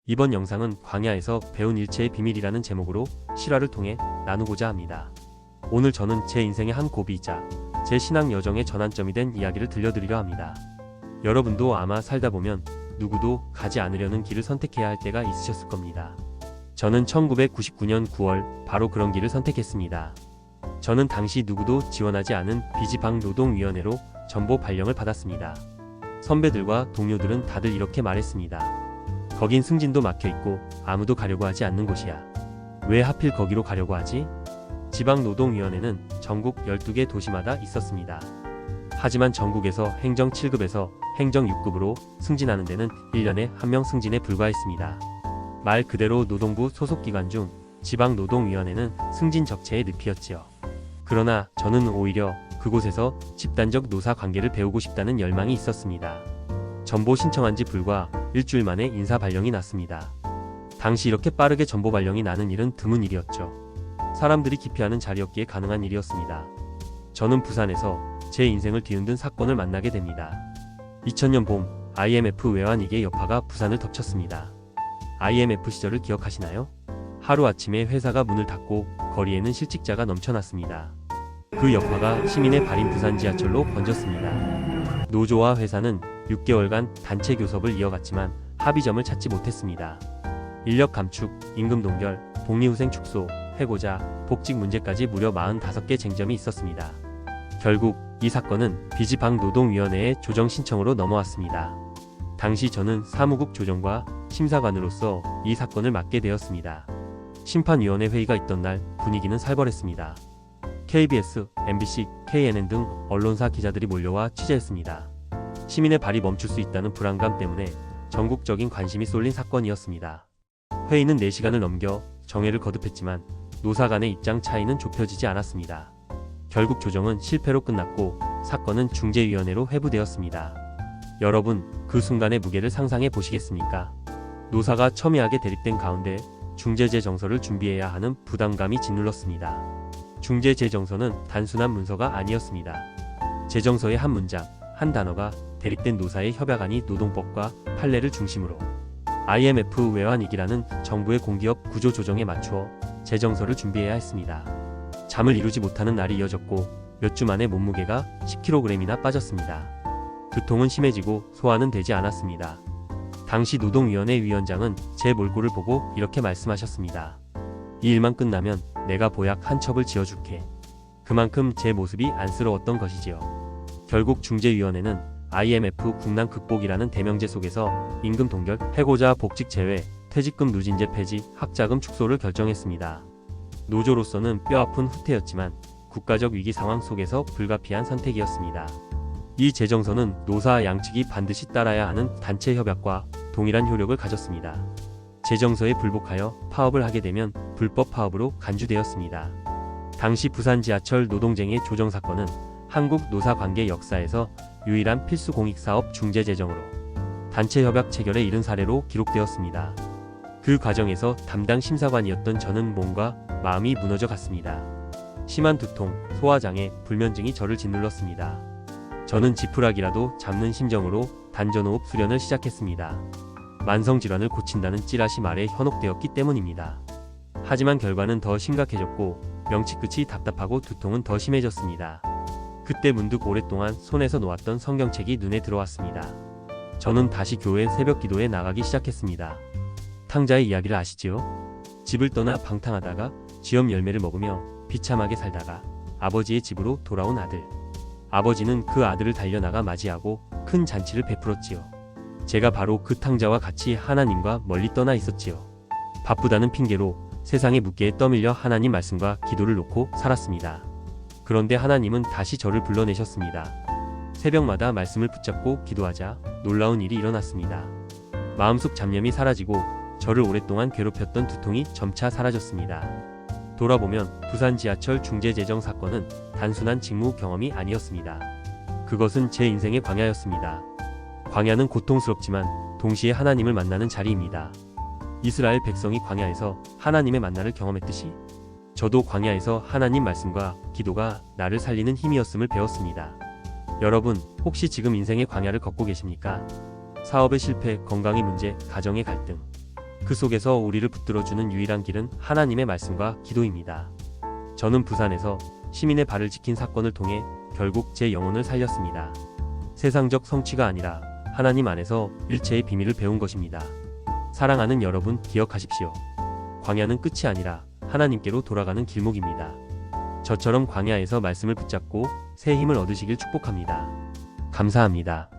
이번 영상은 광야에서 배운 일체의 비밀이라는 제목으로 실화를 통해 나누고자 합니다. 오늘 저는 제 인생의 한 고비이자 제 신앙 여정의 전환점이 된 이야기를 들려드리려 합니다. 여러분도 아마 살다 보면 누구도 가지 않으려는 길을 선택해야 할 때가 있으셨을 겁니다. 저는 1999년 9월 바로 그런 길을 선택했습니다. 저는 당시 누구도 지원하지 않은 비지방노동위원회로 전보 발령을 받았습니다. 선배들과 동료들은 다들 이렇게 말했습니다. 거긴 승진도 막혀있고 아무도 가려고 하지 않는 곳이야. 왜 하필 거기로 가려고 하지? 지방노동위원회는 전국 12개 도시마다 있었습니다. 하지만 전국에서 행정 7급에서 행정 6급으로 승진하는 데는 1년에 1명 승진에 불과했습니다. 말 그대로 노동부 소속기관 중 지방노동위원회는 승진 적체의 늪이었지요. 그러나 저는 오히려 그곳에서 집단적 노사 관계를 배우고 싶다는 열망이 있었습니다. 전보 신청한 지 불과 일주일 만에 인사 발령이 났습니다. 당시 이렇게 빠르게 전보 발령이 나는 일은 드문 일이었죠. 사람들이 기피하는 자리였기에 가능한 일이었습니다. 저는 부산에서 제 인생을 뒤흔든 사건을 만나게 됩니다. 2000년 봄 IMF 외환위기의 여파가 부산을 덮쳤습니다. IMF 시절을 기억하시나요? 하루아침에 회사가 문을 닫고 거리에는 실직자가 넘쳐났습니다. 그 여파가 시민의 발인 부산 지하철로 번졌습니다. 노조와 회사는 6개월간 단체 교섭을 이어갔지만 합의점을 찾지 못했습니다. 인력 감축, 임금 동결, 복리후생 축소, 해고자, 복직 문제까지 무려 45개 쟁점이 있었습니다. 결국 이 사건은 비지방노동위원회의 조정 신청으로 넘어왔습니다. 당시 저는 사무국 조정과 심사관으로서 이 사건을 맡게 되었습니다. 심판위원회 회의가 있던 날 분위기는 살벌했습니다. KBS, MBC, KNN 등 언론사 기자들이 몰려와 취재했습니다. 시민의 발이 멈출 수 있다는 불안감 때문에 전국적인 관심이 쏠린 사건이었습니다. 회의는 4시간을 넘겨 정회를 거듭했지만 노사 간의 입장 차이는 좁혀지지 않았습니다. 결국 조정은 실패로 끝났고 사건은 중재위원회로 회부되었습니다. 여러분, 그 순간의 무게를 상상해 보시겠습니까? 노사가 첨예하게 대립된 가운데 중재재정서를 준비해야 하는 부담감이 짓눌렀습니다. 중재재정서는 단순한 문서가 아니었습니다. 재정서의 한 문장, 한 단어가 대립된 노사의 협약안이 노동법과 판례를 중심으로 IMF 외환위기라는 정부의 공기업 구조 조정에 맞추어 재정서를 준비해야 했습니다. 잠을 이루지 못하는 날이 이어졌고 몇 주 만에 몸무게가 10kg이나 빠졌습니다. 두통은 심해지고 소화는 되지 않았습니다. 당시 노동위원회 위원장은 제 몰골을 보고 이렇게 말씀하셨습니다. 이 일만 끝나면 내가 보약 한 첩을 지어줄게. 그만큼 제 모습이 안쓰러웠던 것이지요. 결국 중재위원회는 IMF 국난 극복이라는 대명제 속에서 임금 동결, 해고자 복직 제외, 퇴직금 누진제 폐지, 학자금 축소를 결정했습니다. 노조로서는 뼈아픈 후퇴였지만 국가적 위기 상황 속에서 불가피한 선택이었습니다. 이 재정서는 노사 양측이 반드시 따라야 하는 단체 협약과 동일한 효력을 가졌습니다. 재정서에 불복하여 파업을 하게 되면 불법 파업으로 간주되었습니다. 당시 부산 지하철 노동쟁의 조정 사건은 한국 노사관계 역사에서 유일한 필수 공익사업 중재재정으로 단체 협약 체결에 이른 사례로 기록되었습니다. 그 과정에서 담당 심사관이었던 저는 몸과 마음이 무너져 갔습니다. 심한 두통, 소화장애, 불면증이 저를 짓눌렀습니다. 저는 지푸라기라도 잡는 심정으로 단전호흡 수련을 시작했습니다. 만성질환을 고친다는 찌라시 말에 현혹되었기 때문입니다. 하지만 결과는 더 심각해졌고 명치 끝이 답답하고 두통은 더 심해졌습니다. 그때 문득 오랫동안 손에서 놓았던 성경책이 눈에 들어왔습니다. 저는 다시 교회 새벽 기도에 나가기 시작했습니다. 탕자의 이야기를 아시지요? 집을 떠나 방탕하다가 쥐엄 열매를 먹으며 비참하게 살다가 아버지의 집으로 돌아온 아들. 아버지는 그 아들을 달려나가 맞이하고 큰 잔치를 베풀었지요. 제가 바로 그 탕자와 같이 하나님과 멀리 떠나 있었지요. 바쁘다는 핑계로 세상의 무게에 떠밀려 하나님 말씀과 기도를 놓고 살았습니다. 그런데 하나님은 다시 저를 불러내셨습니다. 새벽마다 말씀을 붙잡고 기도하자 놀라운 일이 일어났습니다. 마음속 잡념이 사라지고 저를 오랫동안 괴롭혔던 두통이 점차 사라졌습니다. 돌아보면 부산 지하철 중재재정 사건은 단순한 직무 경험이 아니었습니다. 그것은 제 인생의 광야였습니다. 광야는 고통스럽지만 동시에 하나님을 만나는 자리입니다. 이스라엘 백성이 광야에서 하나님의 만나를 경험했듯이 저도 광야에서 하나님 말씀과 기도가 나를 살리는 힘이었음을 배웠습니다. 여러분, 혹시 지금 인생의 광야를 걷고 계십니까? 사업의 실패, 건강의 문제, 가정의 갈등. 그 속에서 우리를 붙들어주는 유일한 길은 하나님의 말씀과 기도입니다. 저는 부산에서 시민의 발을 지킨 사건을 통해 결국 제 영혼을 살렸습니다. 세상적 성취가 아니라 하나님 안에서 일체의 비밀을 배운 것입니다. 사랑하는 여러분, 기억하십시오. 광야는 끝이 아니라 하나님께로 돌아가는 길목입니다. 저처럼 광야에서 말씀을 붙잡고 새 힘을 얻으시길 축복합니다. 감사합니다.